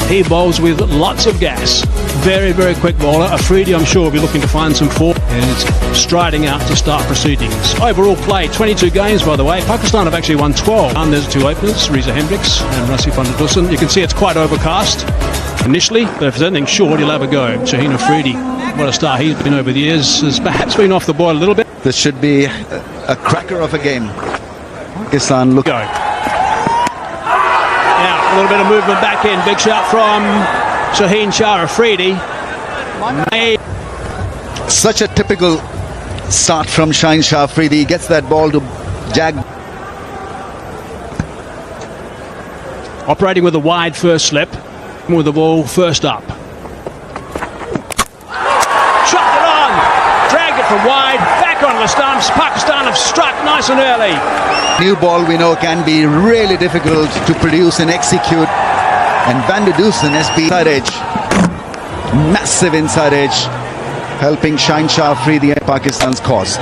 He bowls with lots of gas. Very, very quick bowler. Afridi, I'm sure, will be looking to find some form. And it's striding out to start proceedings. Overall play, 22 games, by the way. Pakistan have actually won 12. And there's two openers, Reza Hendricks and Rasif Dusan. You can see it's quite overcast initially, but if there's anything short, he'll have a go. Shaheen Afridi, what a star he's been over the years, has perhaps been off the boil a little bit. This should be a cracker of a game. Pakistan look. Go. Now, a little bit of movement back in. Big shot from Shaheen Shah Afridi. Such a typical start from Shaheen Shah Afridi. He gets that ball to jag. Operating with a wide first slip, with the ball first up. Shot it on, dragged it from wide, back onto the stumps. Pakistan have struck nice and early. New ball we know can be really difficult to produce and execute. And Van der Dusen has been inside edge. Massive inside edge, helping Shaheen Shah Afridi and Pakistan's cause.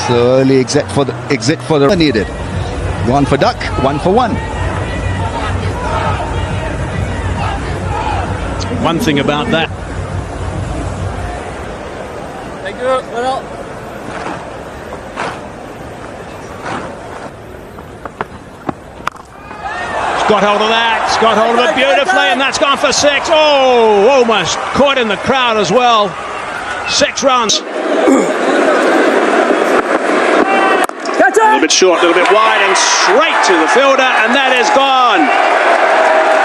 So early exit for the needed. One for duck, one for one. One thing about that. Thank you. Well, Got hold of that, got hold of it beautifully, and that's gone for 6. Oh, almost caught in the crowd as well. 6 runs. A little bit short, a little bit wide, and straight to the fielder, and that is gone.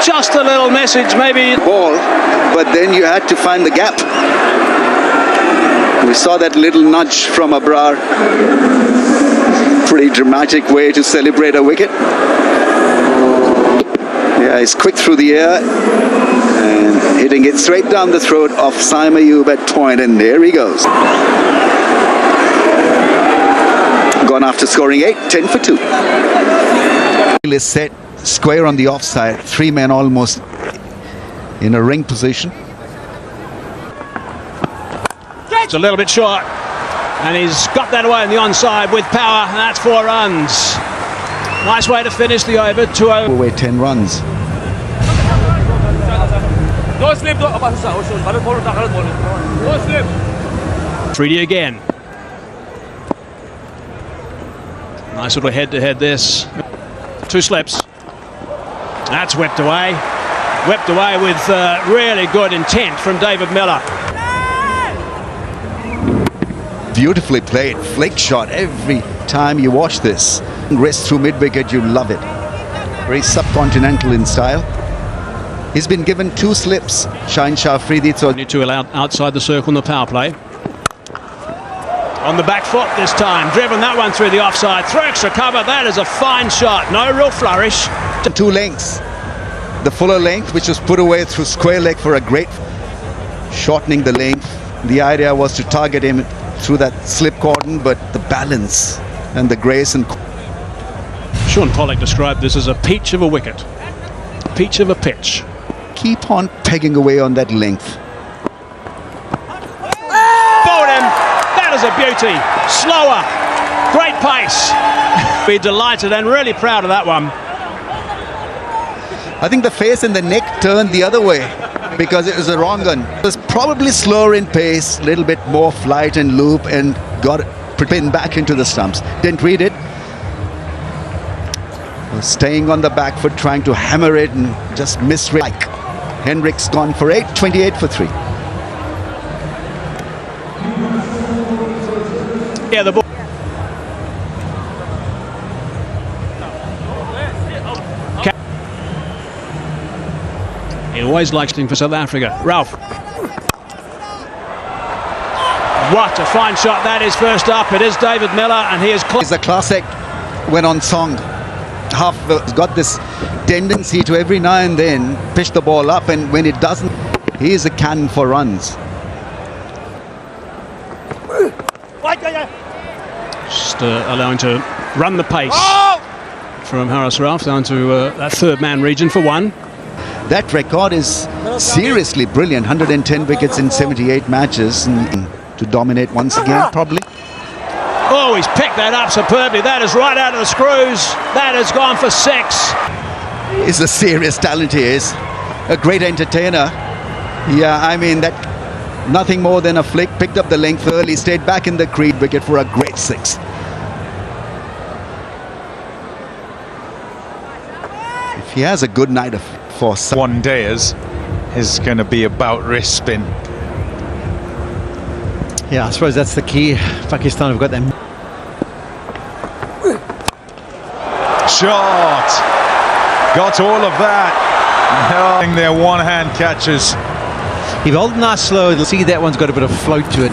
Just a little message, maybe. Ball, but then you had to find the gap. We saw that little nudge from Abrar. Pretty dramatic way to celebrate a wicket. Yeah, he's quick through the air and hitting it straight down the throat of Saim Ayub at point, and there he goes. Gone after scoring 8, 10 for 2. Is set square on the offside, 3 men almost in a ring position. It's a little bit short, and he's got that away on the onside with power, and that's 4 runs. Nice way to finish the over, 2-0. Away 10 runs. no slip. No slip. 3D again. Nice little head-to-head this. 2 slips. That's whipped away. Whipped away with really good intent from David Miller. Beautifully played, flick shot every time you watch this. Rest through mid-wicket, you love it. Very subcontinental in style. He's been given 2 slips, Shaheen Shah Afridi. So Need to allow outside the circle in the power play. On the back foot this time, driven that one through the offside. Through extra cover, that is a fine shot. No real flourish. 2 lengths. The fuller length, which was put away through square leg for a great shortening the length. The idea was to target him through that slip cordon, but the balance and the grace and... Sean Pollock described this as a peach of a wicket. Peach of a pitch. Keep on pegging away on that length. Bowled him. That is a beauty. Slower. Great pace. Be delighted and really proud of that one. I think the face and the neck turned the other way because it was a wrong one. It was probably slower in pace, a little bit more flight and loop, and got it pinned back into the stumps. Didn't read it. Was staying on the back foot, trying to hammer it and just misread. Hendricks gone for 8, 28 for 3. Yeah, the ball. He always likes things for South Africa. Ralph. What a fine shot that is first up. It is David Miller, and he is close. He's a classic when on song. Half got this tendency to every now and then pitch the ball up, and when it doesn't, he is a cannon for runs. Just allowing to run the pace from Haris Ralph down to that third man region for 1. That record is seriously brilliant. 110 wickets in 78 matches, and to dominate once again, probably. Oh, he's picked that up superbly. That is right out of the screws. That has gone for 6. is a serious talent. He is a great entertainer. Yeah, I mean, that nothing more than a flick, picked up the length early, stayed back in the creed wicket for a great 6. If he has a good night for some one days is going to be about wrist spin. Yeah, I suppose that's the key. Pakistan have got them. Shot! Got all of that. Their one-hand catches. He bowled nice slow. You'll see that one's got a bit of float to it.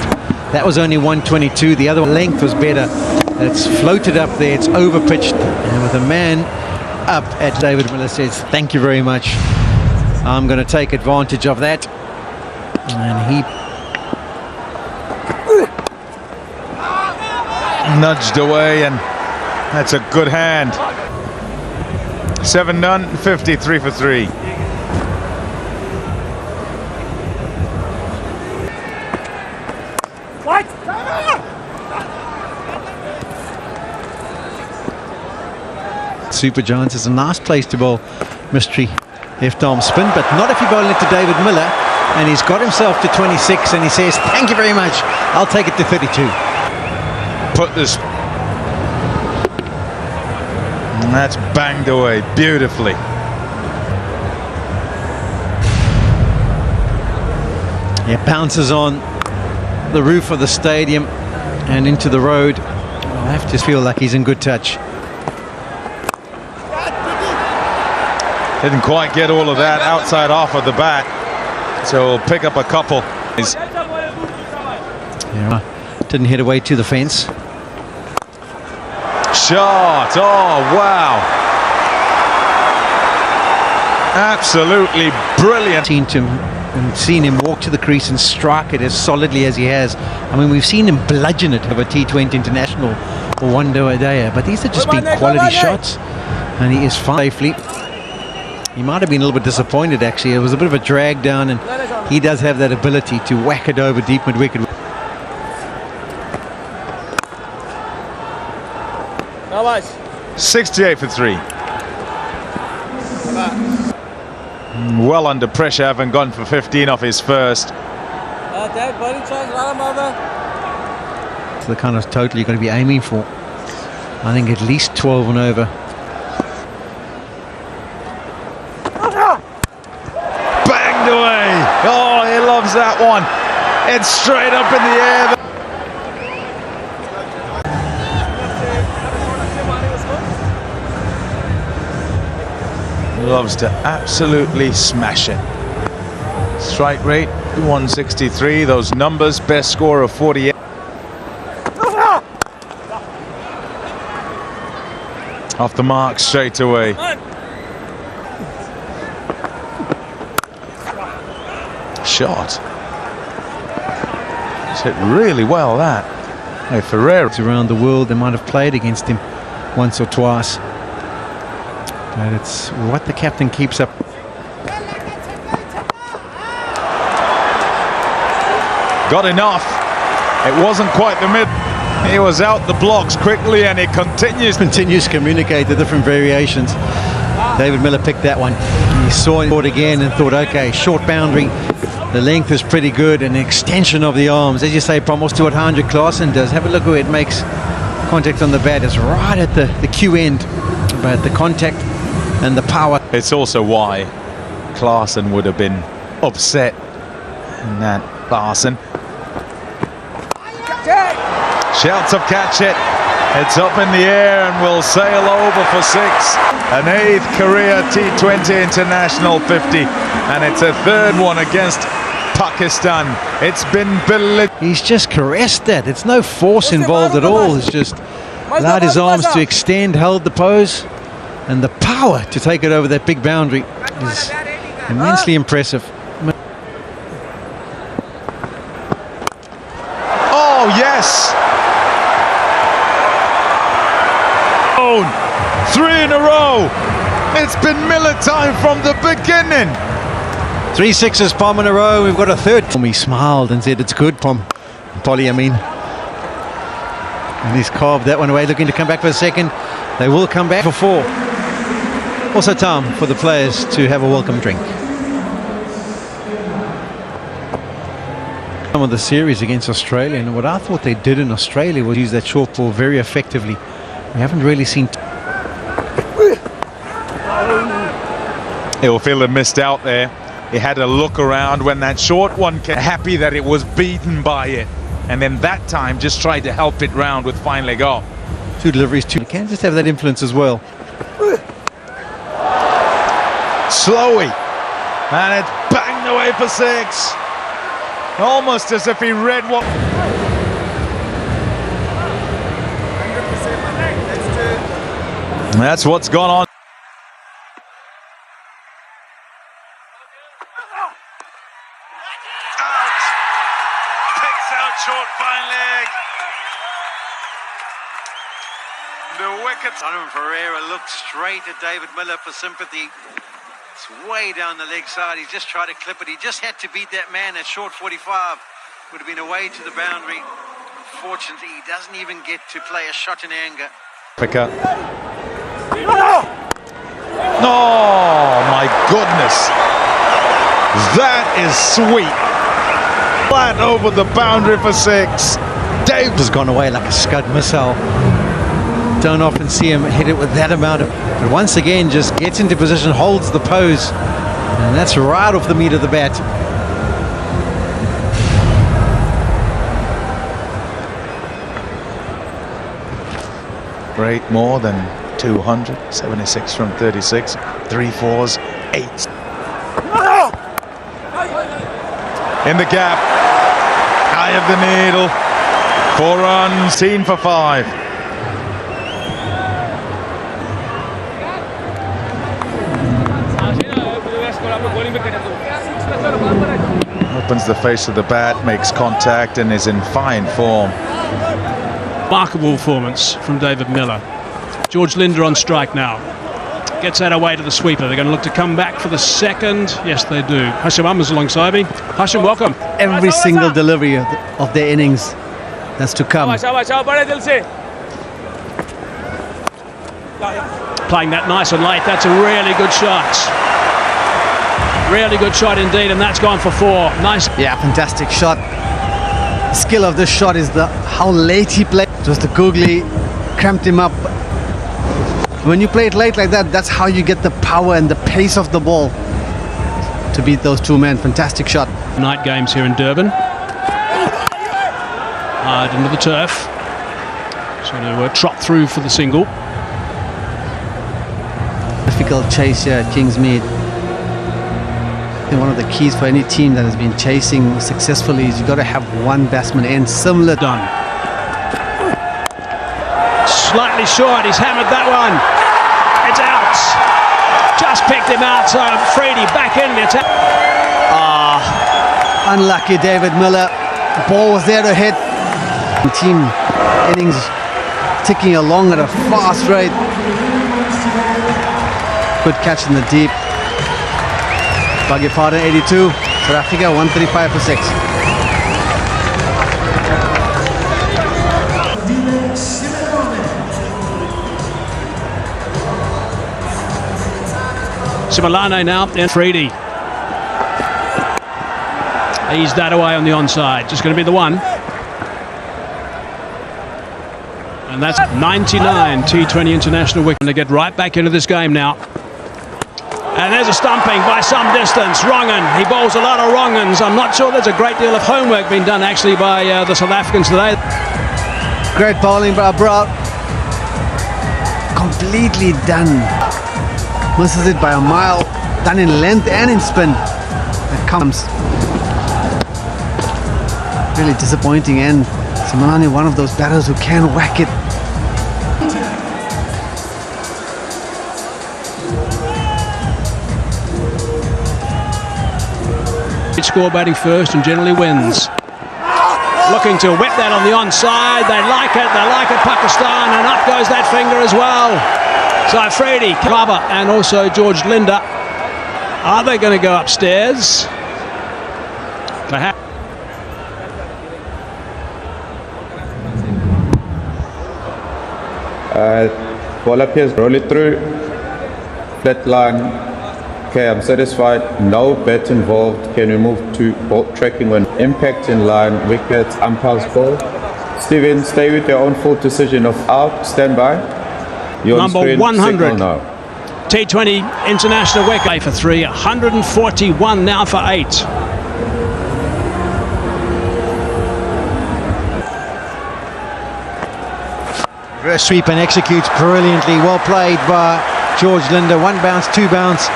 That was only 122. The other length was better. It's floated up there. It's over-pitched. And with a man up at David Miller says, thank you very much. I'm going to take advantage of that. And he nudged away, and that's a good hand. 7 done, 53 for 3. What? Super Giants is a nice place to bowl mystery left arm spin, but not if you bowl it to David Miller, and he's got himself to 26 and he says thank you very much, I'll take it to 32. Put this, and that's banged away beautifully. Yeah, bounces on the roof of the stadium and into the road. I have to feel like he's in good touch. Didn't quite get all of that outside off of the bat, so we'll pick up a couple. Yeah, didn't hit away to the fence. Shot! Oh wow! Absolutely brilliant. Seen him walk to the crease and strike it as solidly as he has. I mean, we've seen him bludgeon it over T20 international or one day, but these have just been quality shots, and he is fine safely. He might have been a little bit disappointed actually. It was a bit of a drag down, and he does have that ability to whack it over deep mid-wicket. 68 for 3. Well under pressure, having gone for 15 off his first. It's the kind of total you're going to be aiming for. I think at least 12 and over. Banged away! Oh, he loves that one. It's straight up in the air. Loves to absolutely smash it. Strike rate 163. Those numbers, best score of 48. Off the mark straight away. Shot. It's hit really well, that. Hey, Ferreira. Around the world, they might have played against him once or twice. But it's what the captain keeps up. Got enough. It wasn't quite the mid. He was out the blocks quickly, and he continues to communicate the different variations. David Miller picked that one. He saw it again and thought, okay, short boundary. The length is pretty good, and extension of the arms. As you say, almost to what Hendrik Klaasen does. Have a look where it makes contact on the bat. It's right at the Q end, but the contact and the power. It's also why Klaasen would have been upset in that Klaasen. Shouts of catch it. It's up in the air and will sail over for 6. An 8th career T20 international 50, and it's a 3rd one against Pakistan. It's been belligerent. He's just caressed that. It's no force involved at all. It's just allowed his arms to extend, held the pose, and the power to take it over that big boundary is immensely impressive. Oh yes! 3 in a row. It's been Miller time from the beginning. 3 sixes, Pom, in a row. We've got a 3rd. He smiled and said, "It's good, Polly, I mean." And he's carved that one away, looking to come back for a second. They will come back for 4. Also time for the players to have a welcome drink. Some of the series against Australia, and what I thought they did in Australia was use that short ball very effectively. We haven't really seen. He'll feel he missed out there. He had a look around when that short one came, happy that it was beaten by it, and then that time just tried to help it round with fine leg off. Two deliveries, you can just have that influence as well. Slowly, and it's banged away for 6. Almost as if he read what. That's what's gone on. Picks out short fine leg. The wicket. Donovan Ferreira looked straight at David Miller for sympathy. It's way down the leg side. He just tried to clip it. He just had to beat that man at short 45. Would have been away to the boundary. Unfortunately, he doesn't even get to play a shot in anger. Picker. Oh my goodness. That is sweet. Flat over the boundary for 6. Dave has gone away like a Scud missile. Don't often see him hit it with that amount of, but once again just gets into position, holds the pose, and that's right off the meat of the bat. Great, more than 200, 76 from 36, 3 4s, 8. In the gap, eye of the needle, 4 runs, 10 for 5. Opens the face of the bat, makes contact, and is in fine form. Remarkable performance from David Miller. George Linder on strike now. Gets that away to the sweeper. They're going to look to come back for the second. Yes, they do. Hashim Amma's alongside me. Hashim, welcome. Every single delivery of their innings that's to come. Playing that nice and late. That's a really good shot. Really good shot indeed, and that's gone for 4. Nice. Yeah, fantastic shot. The skill of this shot is how late he played. It was the googly, cramped him up. When you play it late like that, that's how you get the power and the pace of the ball to beat those 2 men. Fantastic shot. Night games here in Durban. Hard into the turf. So to trot through for the single. Difficult chase here at Kingsmead. I think one of the keys for any team that has been chasing successfully is you've got to have one batsman in similar. Done. Slightly short, he's hammered that one. It's out. Just picked him out, so Freedy back in the attack. Unlucky David Miller. The ball was there to hit. Team innings ticking along at a fast rate. Good catch in the deep. Beg your pardon, 82. South Africa 135 for 6. Simalane now, and Freedy. Eased that away on the onside. Just going to be the one. And that's 99 T20 international wicket. To get right back into this game now. And there's a stumping by some distance. Rongan, he bowls a lot of wrongans. I'm not sure there's a great deal of homework being done actually by the South Africans today. Great bowling by Brown. Completely done. Misses it by a mile. Done in length and in spin. It comes. Really disappointing, and Simalane, one of those batters who can whack it. Score batting first and generally wins. Looking to whip that on the onside. They like it, Pakistan, and up goes that finger as well. So Freedy, Baba, and also George Linder. Are they going to go upstairs? Perhaps. Ball appears, roll it through. Flat line. Okay, I'm satisfied. No bet involved. Can we move to ball tracking when impact in line, wicket, umpire's ball? Steven, stay with your own full decision of out. Stand by. You're Number on screen. 100. Signal now. T20 international wicket for 3, 141 now for 8. Reverse sweep and executes brilliantly. Well played by George Linder. 1 bounce, 2 bounce.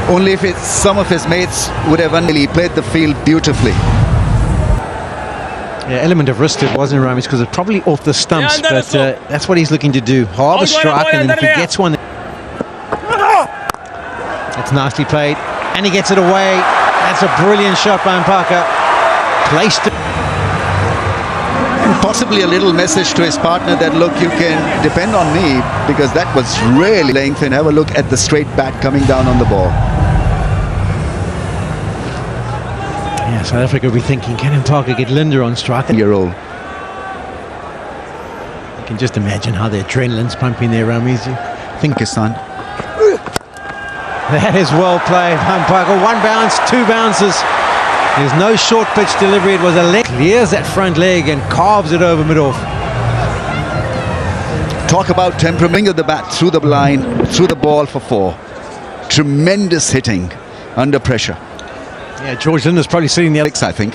Only if some of his mates would have really played the field beautifully. Yeah, element of risk it wasn't Ramesh because it's probably off the stumps, but that's what he's looking to do. Harbour strike, and then if he gets one, that's nicely played, and he gets it away. That's a brilliant shot by Mpaka. Placed it. And possibly a little message to his partner that, look, you can depend on me, because that was really length, and have a look at the straight bat coming down on the ball. Yeah, South Africa will be thinking, can Mpaka get Linder on strike? Year-old. You can just imagine how the adrenaline's pumping there, Ramesh. Pakistan. That is well played, Mpaka. 1 bounce, 2 bounces. There's no short pitch delivery. It was a leg. Clears that front leg and carves it over mid-off. Talk about temperament of the bat through the line, through the ball for 4. Tremendous hitting under pressure. Yeah, George Linder's probably sitting there. 6, I think.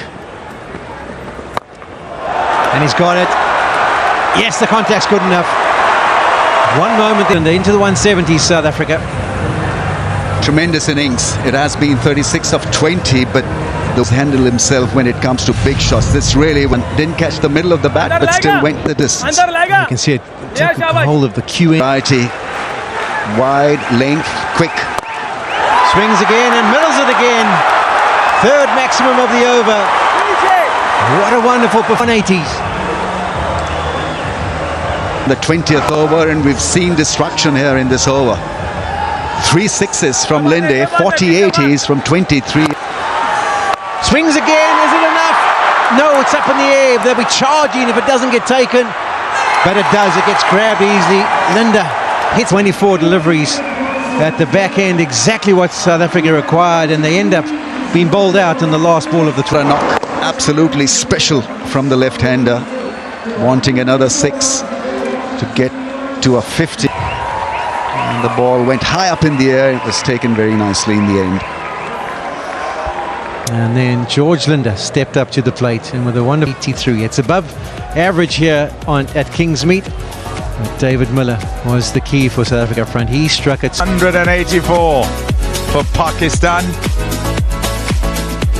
And he's got it. Yes, the contact's good enough. 1 moment and they're into the 170s, South Africa. Tremendous innings. It has been 36 of 20, but those handle himself when it comes to big shots. This really didn't catch the middle of the bat, but still went the distance. You can see it taking hold of the QN. Variety, wide, length, quick. Swings again and middles it again. 3rd maximum of the over. What a wonderful performance. 180s. The 20th over, and we've seen destruction here in this over. 3 sixes from Linde, 40 80s from 23. Swings again, is it enough? No, it's up in the air. They'll be charging if it doesn't get taken. But it does, it gets grabbed easily. Linder hits 24 deliveries at the back end, exactly what South Africa required, and they end up being bowled out in the last ball of the knock. Absolutely special from the left-hander, wanting another 6 to get to a 50. And the ball went high up in the air. It was taken very nicely in the end. And then George Linder stepped up to the plate, and with a 183, it's above average here at Kingsmead. David Miller was the key for South Africa front. He struck it. 184 for Pakistan.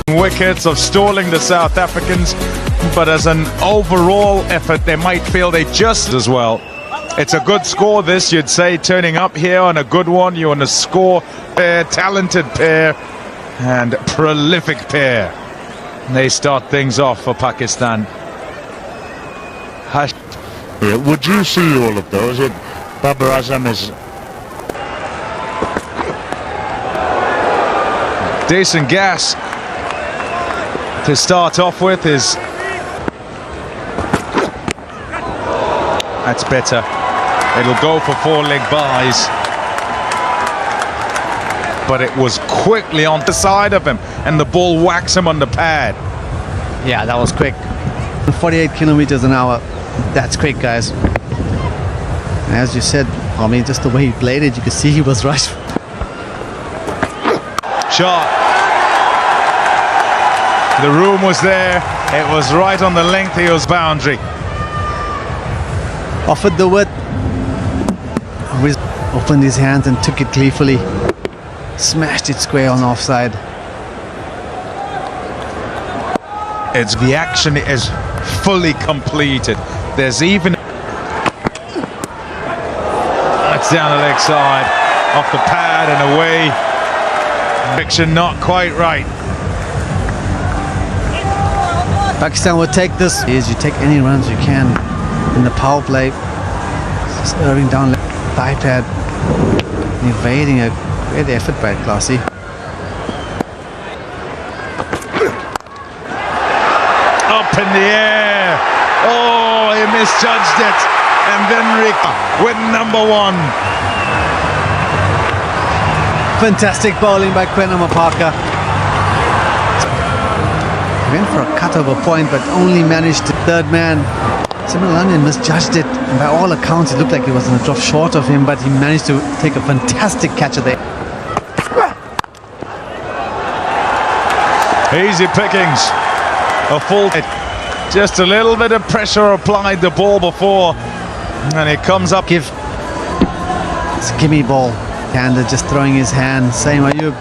Wickets of stalling the South Africans, but as an overall effort, they might feel they just as well. It's a good score, this, you'd say, turning up here on a good one. You want to score pair, talented pair, and prolific pair. And they start things off for Pakistan. Yeah, would you see all of those? Babar Azam is decent gas to start off with. Is that's better. It'll go for 4-leg buys, but it was quickly on the side of him, and the ball whacks him on the pad. Yeah, that was quick. 48 kilometers an hour. That's quick, guys. And as you said, I mean, just the way he played it, you could see he was right. Shot. The room was there. It was right on the length of his boundary. Offered the width. Always opened his hands and took it gleefully. Smashed it square on offside. It's the action is fully completed. There's even that's down the leg side, off the pad and away. Direction not quite right. Pakistan will take this. Is you take any runs you can in the power play. Just erring down left thigh pad, evading a great effort by Classy. Up in the air. Oh, he misjudged it. And then Rick with number 1. Fantastic bowling by Quentin Parker. Went for a cut-over point, but only managed to third man. Similanian misjudged it, and by all accounts it looked like he was going to drop short of him, but he managed to take a fantastic catch there. Easy pickings. A full, just a little bit of pressure applied the ball before, and it comes up. It's a gimme ball. Hander just throwing his hand, same Ayub.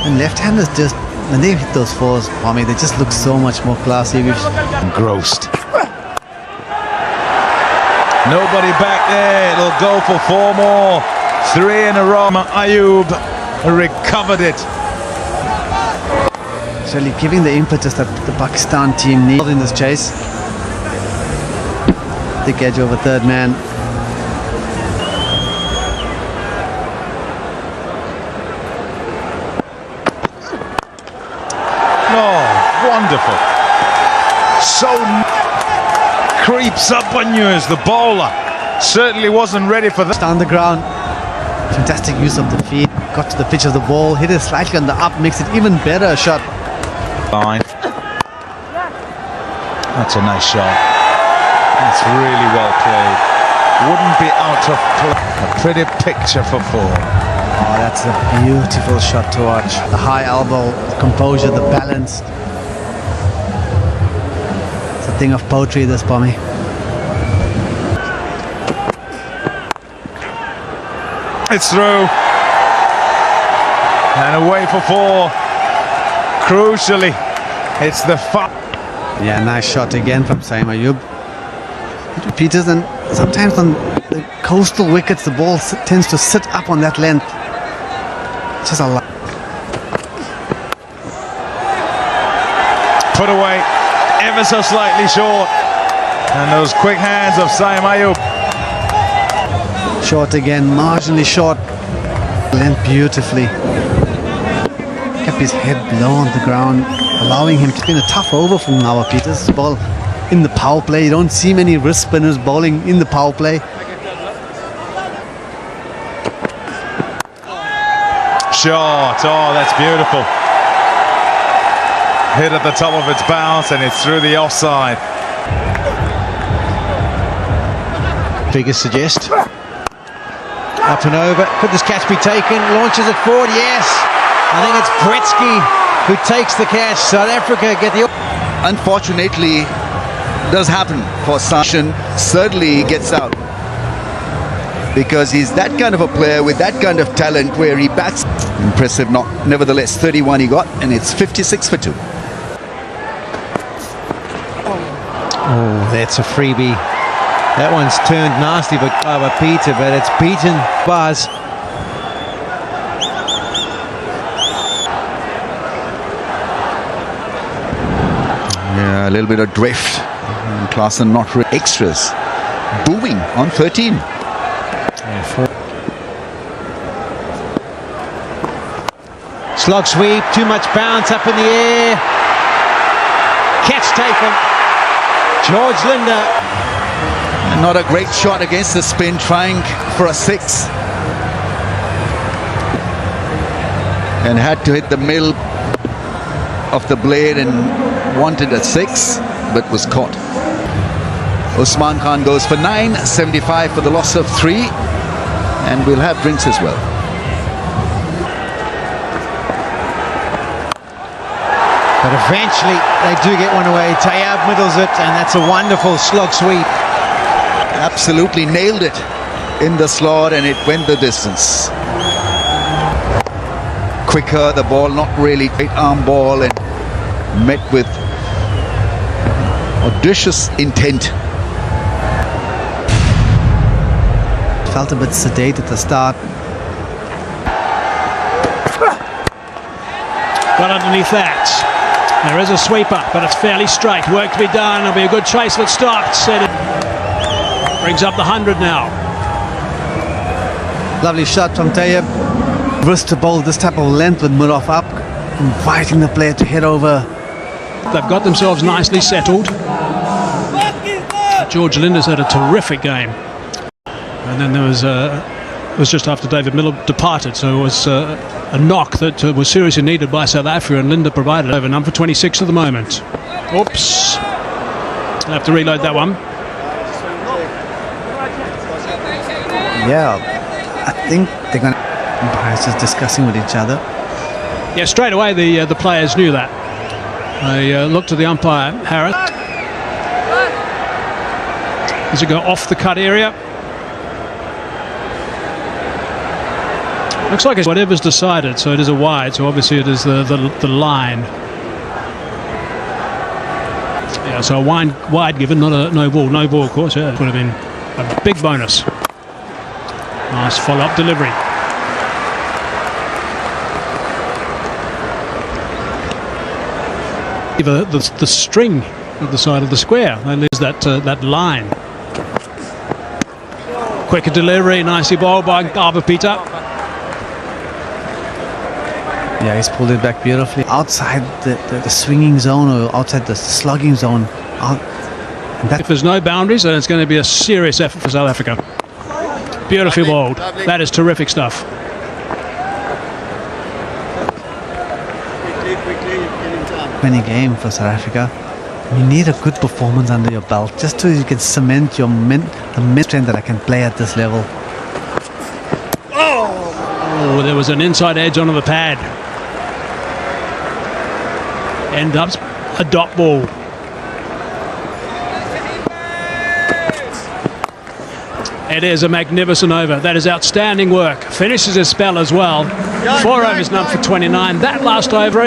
And left-handers just, when they hit those fours, for me, they just look so much more classy. Engrossed. Nobody back there. It'll go for 4 more. 3 in a row. Ayub recovered it. It's really giving the impetus that the Pakistan team needs in this chase. Thick edge over third man. Oh, wonderful. So creeps up on you as the bowler. Certainly wasn't ready for that. On the ground. Fantastic use of the feet. Got to the pitch of the ball. Hit it slightly on the up. Makes it even better shot. Fine. That's a nice shot. That's really well played. Wouldn't be out of play. A pretty picture for 4. Oh, that's a beautiful shot to watch. The high elbow, the composure, the balance. It's a thing of poetry, this, Pommy. It's through. And away for 4. Crucially, it's the Yeah, nice shot again from Saim Ayub. Peters, and sometimes on the coastal wickets, the ball tends to sit up on that length. Just a lot. Put away ever so slightly short. And those quick hands of Saim Ayub. Short again, marginally short. Length beautifully. Kept his head low on the ground, allowing him to spin a tough over from our Peters. Ball in the power play. You don't see many wrist spinners bowling in the power play. Shot. Oh, that's beautiful. Hit at the top of its bounce, and it's through the offside. Figures suggest. Up and over. Could this catch be taken? Launches it forward. Yes. I think it's Pretsky who takes the catch. South Africa get the... Unfortunately, does happen for Sachin. Certainly he gets out, because he's that kind of a player with that kind of talent where he bats. Impressive, not nevertheless. 31 he got, and it's 56 for 2. Oh, that's a freebie. That one's turned nasty by Peter, but it's beaten Buzz. Yeah, a little bit of drift. Klaasen not really extras. Booming on 13. Slog sweep, too much bounce up in the air. Catch taken. George Linder. Not a great shot against the spin, trying for a 6. And had to hit the middle of the blade and wanted a 6, but was caught. Usman Khan goes for 9, 75 for the loss of 3, and we'll have drinks as well. But eventually they do get one away. Tayyab middles it, and that's a wonderful slog sweep. Absolutely nailed it in the slot, and it went the distance. Quicker, the ball not really great arm ball, and met with audacious intent. Felt a bit sedate at the start. Well underneath that. There is a sweeper, but it's fairly straight. Work to be done. It'll be a good chase if it stops. And it brings up the 100 now. Lovely shot from Tayyab. Wrist to bowl this type of length with mid-off up, inviting the player to head over. They've got themselves nicely settled. George Linder's had a terrific game. And then there was was just after David Miller departed, so it was a knock that was seriously needed by South Africa, and Linda provided over number 26 at the moment. Oops. I'll have to reload that one. Yeah, I think they're going to... Umpires just discussing with each other. Yeah, straight away the players knew that. They looked at the umpire, Harris. Does it go off the cut area? Looks like it's whatever's decided, so it is a wide, so obviously it is the line. Yeah, so a wide given, not a no ball. No ball, of course, yeah. It would have been a big bonus. Nice follow-up delivery. The string at the side of the square, and there's that line. Quicker delivery, nicely bowled by Garba Peter. Yeah, he's pulled it back beautifully. Outside the swinging zone, or outside the slugging zone. If there's no boundaries, then it's going to be a serious effort for South Africa. Beautifully bowled. That is terrific stuff. Winning game for South Africa. You need a good performance under your belt just so you can cement the strength that I can play at this level. Oh, there was an inside edge onto the pad. End up a dot ball. It is a magnificent over. That is outstanding work. Finishes his spell as well. 4 overs number for 29. That last over,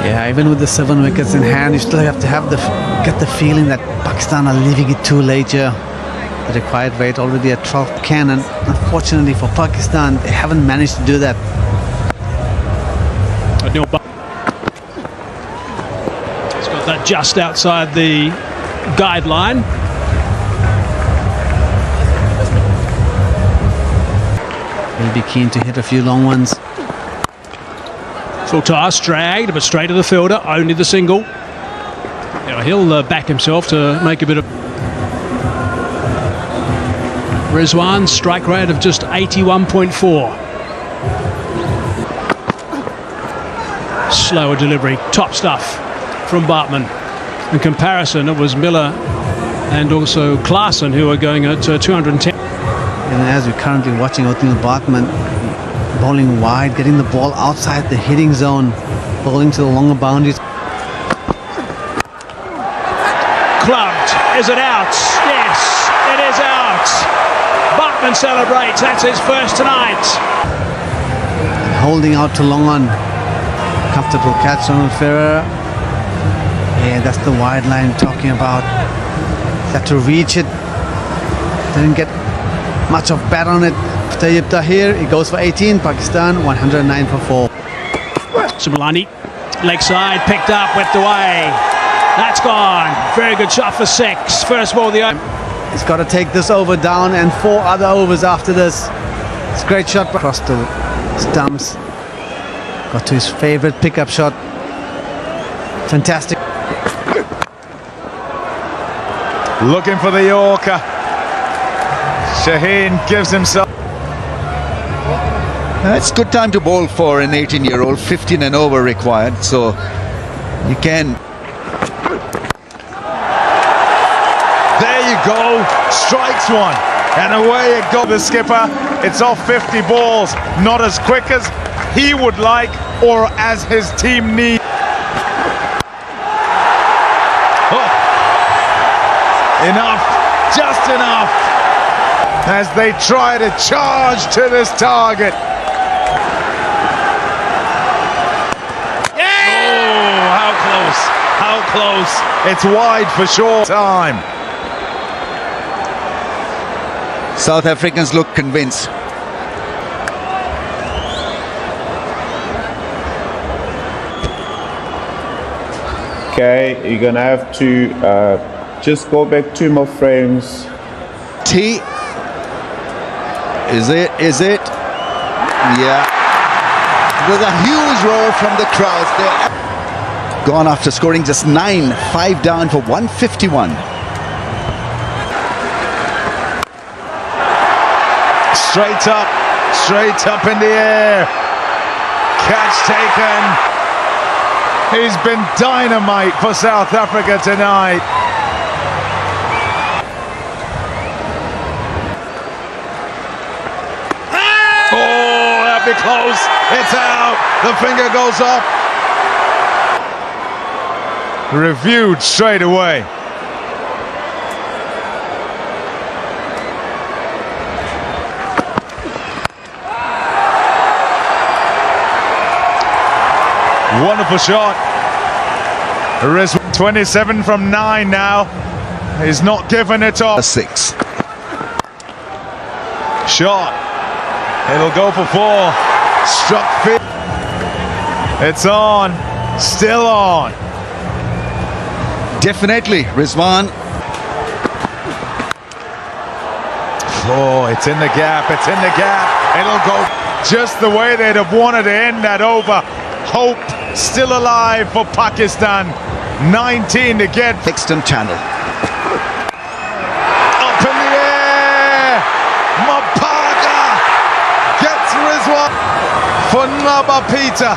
yeah, even with the 7 wickets in hand, you still have to get the feeling that Pakistan are leaving it too late here. The required rate already at 12 can, and unfortunately for Pakistan, they haven't managed to do that. It's got that just outside the guideline. He'll be keen to hit a few long ones. Full toss, dragged, but straight to the fielder, only the single. Yeah, he'll back himself to make a bit of... Rizwan's strike rate of just 81.4. Slower delivery, top stuff from Bartman. In comparison, it was Miller and also Klaasen who are going at 210. And as we're currently watching Othniel Bartman bowling wide, getting the ball outside the hitting zone, bowling to the longer boundaries. Clubbed. Is it out? Yes, it is out. Bartman celebrates. That's his first tonight. Holding out to long on. Comfortable catch on Ferrer. Yeah, that's the wide line I'm talking about. Had to reach it. Didn't get much of bat on it. Tayyip Tahir, he goes for 18. Pakistan 109 for 4. Simulani, leg side, picked up, whipped away. That's gone. Very good shot for 6. First ball, he's got to take this over down and 4 other overs after this. It's a great shot across the stumps. Got to his favorite pickup shot. Fantastic. Looking for the Yorker. Shaheen gives himself. It's good time to bowl for an 18-year-old. 15 and over required, so you can. There you go. Strikes one. And away it goes. The skipper. It's off 50 balls. Not as quick as he would like or as his team needs. Oh. Enough. Just enough. As they try to charge to this target. How close. It's wide for sure. Time. South Africans look convinced. Okay, you're gonna have to just go back 2 more frames. T. Is it? Yeah. There's a huge roar from the crowds there. Gone after scoring just 9, 5 down for 151. Straight up in the air. Catch taken. He's been dynamite for South Africa tonight. Oh, that'd be close. It's out. The finger goes up. Reviewed straight away. Wonderful shot. 27 from 9 now. He's not giving it up. 6. Shot. It'll go for 4. Struck feet. It's on. Still on. Definitely, Rizwan. Oh, it's in the gap. It's in the gap. It'll go just the way they'd have wanted to end that over. Hope still alive for Pakistan. 19 to get. Exton Channel. Up in the air. Mapaga gets Rizwan for Nabapita.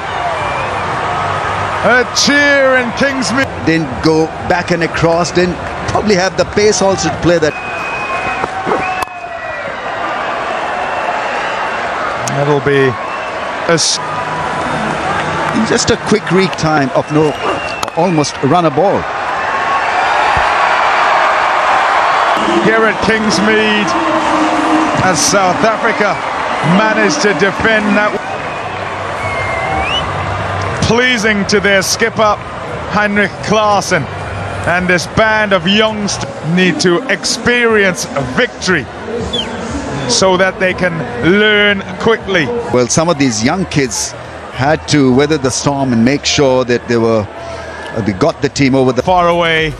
A cheer in Kingsmead. Didn't go back and across. Didn't probably have the pace also to play that. That'll be just a quick reek time of no, almost run a ball. Here at Kingsmead, as South Africa managed to defend that. Pleasing to their skipper, Heinrich Klaasen, and this band of youngsters need to experience a victory so that they can learn quickly. Well, some of these young kids had to weather the storm and make sure that they got the team over the far away.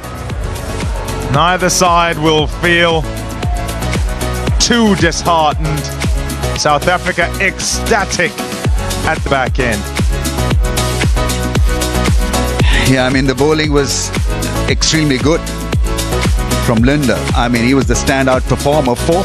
Neither side will feel too disheartened. South Africa ecstatic at the back end. Yeah, I mean, the bowling was extremely good from Linda. I mean, he was the standout performer. 4